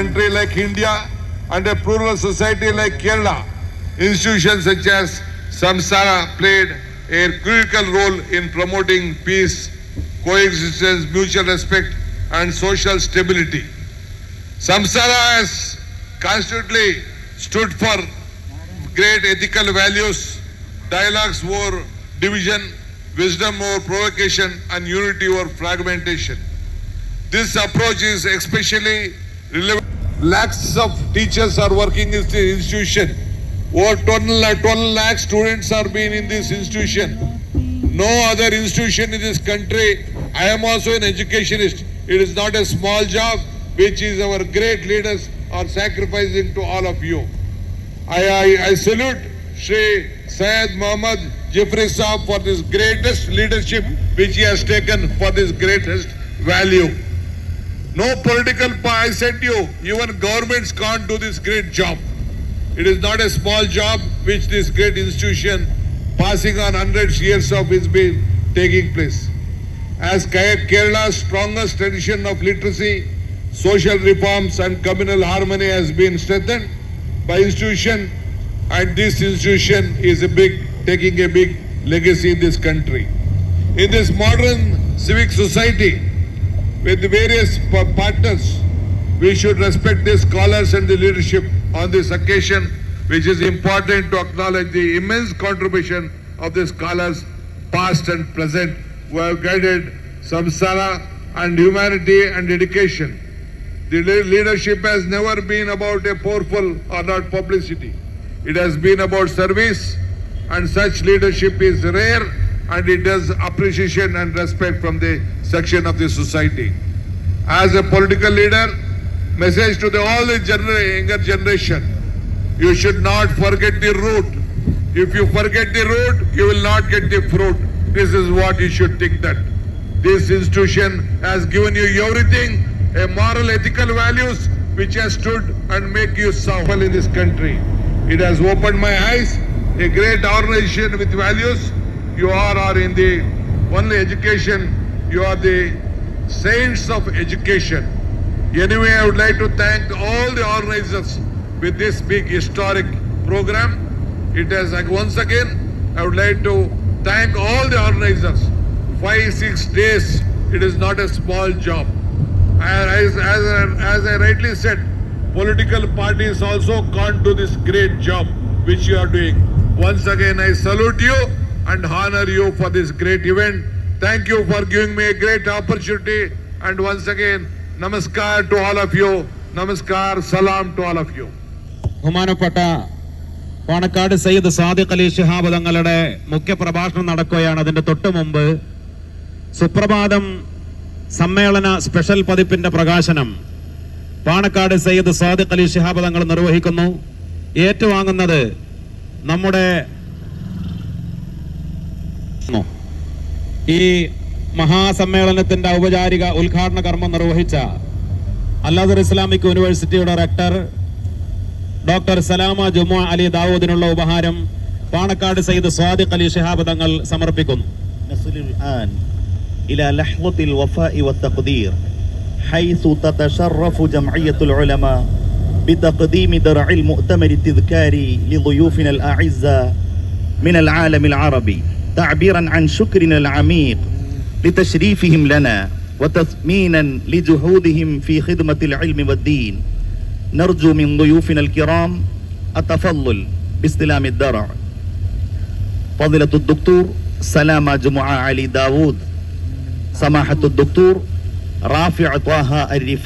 country like India and a plural society like Kerala, institutions such as Samsara played a critical role in promoting peace, coexistence, mutual respect, and social stability. Samsara has constantly stood for great ethical values, dialogues over division, wisdom over provocation, and unity over fragmentation. This approach is especially relevant. Lakhs of teachers are working in this institution. Over 12 lakh students are being in this institution. No other institution in this country. I am also an educationist. It is not a small job which is our great leaders are sacrificing to all of you. I salute Shri Syed Muhammad Jafri Saab for this greatest leadership which he has taken for this greatest value. No political I said to you, even governments can't do this great job. It is not a small job which this great institution passing on hundreds years of is been taking place. As Kerala's strongest tradition of literacy, social reforms and communal harmony has been strengthened by institution, and this institution is taking a big legacy in this country. In this modern civic society, with the various partners, we should respect the scholars and the leadership on this occasion, which is important to acknowledge the immense contribution of the scholars, past and present, who have guided Samsara and humanity and education. The leadership has never been about a powerful or not publicity. It has been about service, and such leadership is rare, and it does appreciation and respect from the section of the society. As a political leader, message to all the younger generation, you should not forget the root. If you forget the root, you will not get the fruit. This is what you should think, that this institution has given you everything, a moral, ethical values which has stood and make you sound in this country. It has opened my eyes, a great organization with values. You are in the only education, you are the saints of education. Anyway, I would like to thank all the organizers with this big historic program. It has, once again, I would like to thank all the organizers. 5-6 days, it is not a small job. As I rightly said, political parties also can't do this great job which you are doing. Once again, I salute you and honor you for this great event. Thank you for giving me a great opportunity. And once again, namaskar to all of you. Namaskar, salam to all of you. ബഹുമാനപ്പെട്ട പാണക്കാട് സയ്യിദ് സാദിഖ് അലി ശിഹാബ് തങ്ങളുടെ മുഖ്യ പ്രഭാഷണം നടക്കുകയാണ്. അതിന്റെ തൊട്ടു മുമ്പ് സുപ്രഭാതം സമ്മേളന സ്പെഷ്യൽ പതിപ്പിന്റെ പ്രകാശനം പാണക്കാട് സയ്യിദ് സാദിഖ് അലി ശിഹാബ് തങ്ങൾ നിർവഹിക്കുന്നു. ഏറ്റുവാങ്ങുന്നത് നമ്മുടെ ഈ മഹാസമ്മേളനത്തിന്റെ ഔപചാരിക ഉദ്ഘാടന കർമ്മം നിർവഹിച്ച അൽ-അസ്ഹർ ഇസ്ലാമിക് യൂണിവേഴ്സിറ്റിയുടെ റെക്ടർ ഡോക്ടർ സലാമ ജുമുഅ അലി ദാവൂദിനുള്ള ഉപഹാരം പാണക്കാട് സയ്യിദ് സാദിഖ് അലി ശിഹാബ് തങ്ങൾ സമർപ്പിക്കുന്നു. إلى لحظة الوفاء والتقدير حيث تتشرف جمعية العلماء بتقديم درع المؤتمر التذكاري لضيوفنا الأعزاء من العالم العربي تعبيرا عن شكرنا العميق لتشريفهم لنا وتثمينا لجهودهم في خدمة العلم والدين. نرجو من ضيوفنا الكرام التفضل باستلام الدرع. فضيلة الدكتور سلامة جمعة علي داوود، سماحة الدكتور رافع طه الرفاعي.